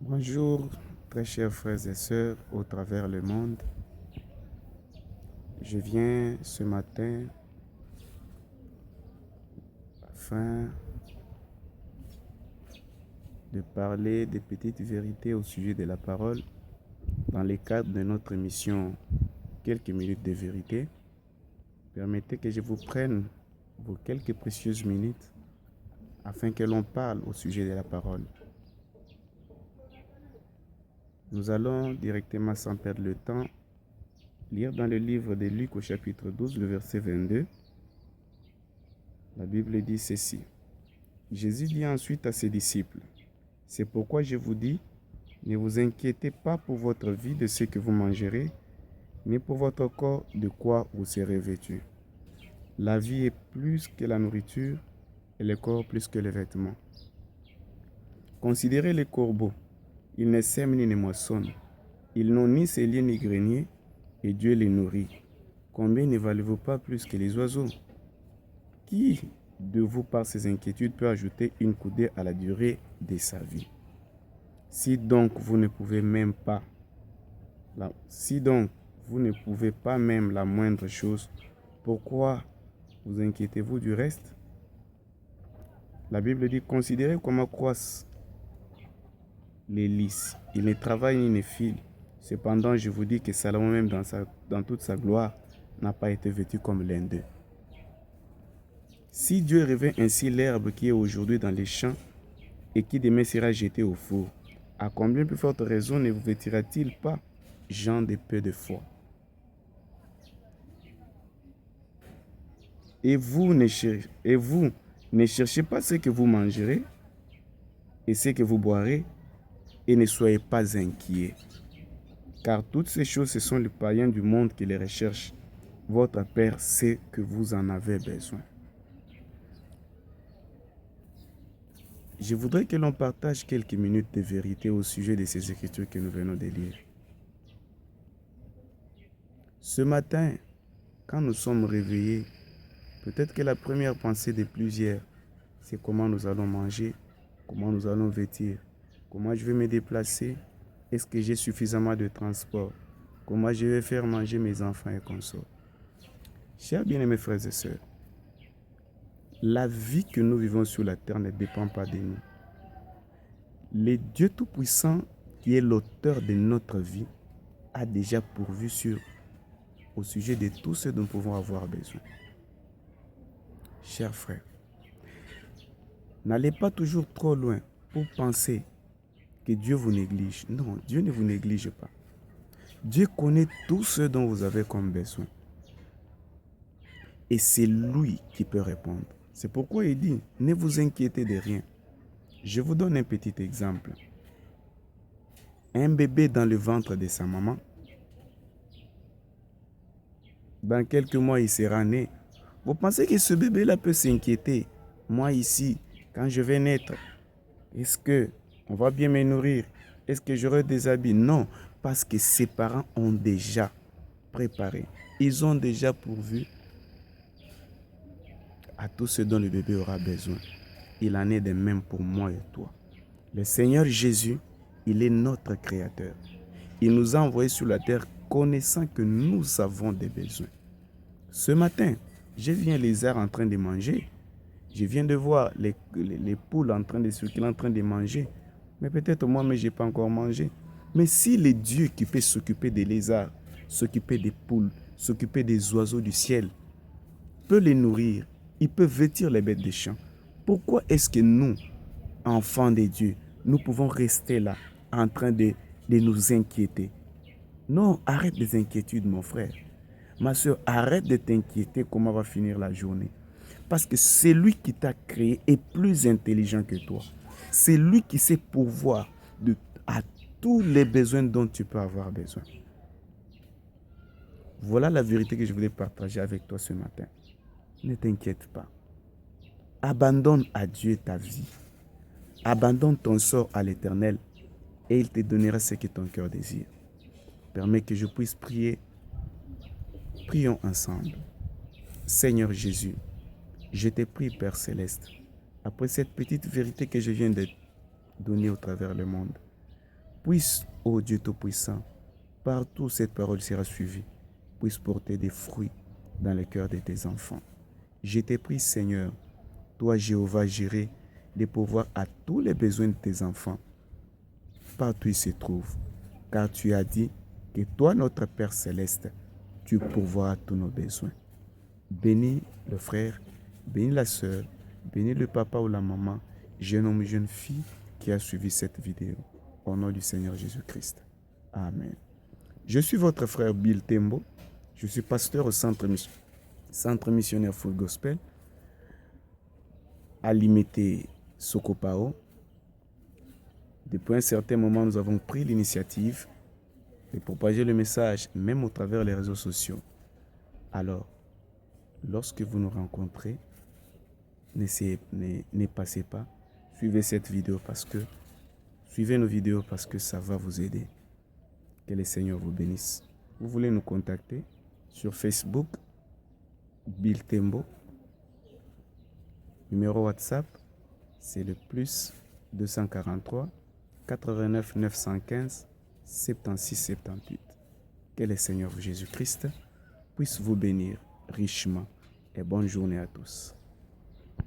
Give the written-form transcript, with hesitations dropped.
Bonjour, très chers frères et sœurs au travers le monde. Je viens ce matin afin de parler des petites vérités au sujet de la parole dans le cadre de notre émission Quelques minutes de vérité. Permettez que je vous prenne vos quelques précieuses minutes afin que l'on parle au sujet de la parole. Nous allons directement, sans perdre le temps, lire dans le livre de Luc au chapitre 12, le verset 22. La Bible dit ceci. Jésus dit ensuite à ses disciples, « C'est pourquoi je vous dis, ne vous inquiétez pas pour votre vie de ce que vous mangerez, ni pour votre corps de quoi vous serez vêtus. La vie est plus que la nourriture, et le corps plus que les vêtements. Considérez les corbeaux, ils ne sèment ni ne moissonnent, ils n'ont ni cellier ni grenier, et Dieu les nourrit. Combien ne valez-vous pas plus que les oiseaux? Qui de vous, par ses inquiétudes, peut ajouter une coudée à la durée de sa vie? Si donc vous ne pouvez pas même la moindre chose, pourquoi vous inquiétez-vous du reste? La Bible dit, considérez comment croissent les lys. Ils ne travaillent ni ne filent. Cependant, je vous dis que Salomon même dans toute sa gloire n'a pas été vêtu comme l'un d'eux. Si Dieu revêt ainsi l'herbe qui est aujourd'hui dans les champs et qui demain sera jetée au four, à combien plus forte raison ne vous vêtira-t-il pas, gens de peu de foi? Et vous ne cherchez pas ce que vous mangerez et ce que vous boirez, et ne soyez pas inquiets. Car toutes ces choses, ce sont les païens du monde qui les recherchent. Votre Père sait que vous en avez besoin. Je voudrais que l'on partage quelques minutes de vérité au sujet de ces écritures que nous venons de lire. Ce matin, quand nous sommes réveillés, peut-être que la première pensée de plusieurs, c'est comment nous allons manger, comment nous allons vêtir, comment je vais me déplacer, est-ce que j'ai suffisamment de transport, comment je vais faire manger mes enfants et consorts. Chers bien-aimés frères et sœurs, la vie que nous vivons sur la terre ne dépend pas de nous. Le Dieu Tout-Puissant, qui est l'auteur de notre vie, a déjà pourvu au sujet de tout ce dont nous pouvons avoir besoin. Chers frères, n'allez pas toujours trop loin pour penser que Dieu vous néglige. Non, Dieu ne vous néglige pas. Dieu connaît tout ce dont vous avez comme besoin. Et c'est lui qui peut répondre. C'est pourquoi il dit, ne vous inquiétez de rien. Je vous donne un petit exemple. Un bébé dans le ventre de sa maman, dans quelques mois, il sera né. Vous pensez que ce bébé-là peut s'inquiéter? Moi ici, quand je vais naître, est-ce qu'on va bien me nourrir? Est-ce que j'aurai des habits? Non, parce que ses parents ont déjà préparé. Ils ont déjà pourvu à tout ce dont le bébé aura besoin. Il en est de même pour moi et toi. Le Seigneur Jésus, il est notre Créateur. Il nous a envoyés sur la terre connaissant que nous avons des besoins. Ce matin, je viens les arbres en train de manger. Je viens de voir les poules en train de circuler, en train de manger. Mais peut-être moi-même, je n'ai pas encore mangé. Mais si le Dieu qui peut s'occuper des lézards, s'occuper des poules, s'occuper des oiseaux du ciel, peut les nourrir, il peut vêtir les bêtes des champs, pourquoi est-ce que nous, enfants de Dieu, nous pouvons rester là en train de nous inquiéter? Non, arrête les inquiétudes, mon frère. Ma soeur, arrête de t'inquiéter comment va finir la journée. Parce que celui qui t'a créé est plus intelligent que toi. C'est lui qui sait pourvoir à tous les besoins dont tu peux avoir besoin. Voilà la vérité que je voulais partager avec toi ce matin. Ne t'inquiète pas. Abandonne à Dieu ta vie. Abandonne ton sort à l'Éternel et il te donnera ce que ton cœur désire. Permets que je puisse prier. Prions ensemble. Seigneur Jésus, je te prie, Père Céleste, après cette petite vérité que je viens de donner au travers le monde, Puisse, ô Dieu Tout-Puissant, partout où cette parole sera suivie, puisse porter des fruits dans le cœur de tes enfants. Je te prie, Seigneur, toi, Jéhovah, Jireh, de pourvoir à tous les besoins de tes enfants, partout où ils se trouvent. Car tu as dit que toi, notre Père Céleste, tu pourvoiras tous nos besoins. Bénis le frère, bénis la sœur, bénis le papa ou la maman, jeune homme ou jeune fille qui a suivi cette vidéo. Au nom du Seigneur Jésus-Christ. Amen. Je suis votre frère Bill Tembo. Je suis pasteur au centre missionnaire Full Gospel à Limité Sokopao. Depuis un certain moment, nous avons pris l'initiative de propager le message, même au travers des réseaux sociaux. Alors, lorsque vous nous rencontrez, ne passez pas. Suivez nos vidéos parce que ça va vous aider. Que le Seigneur vous bénisse. Vous voulez nous contacter sur Facebook, Bill Tembo. Numéro WhatsApp, c'est le plus 243 89 915 76 78. Que le Seigneur Jésus-Christ puisse vous bénir richement et bonne journée à tous.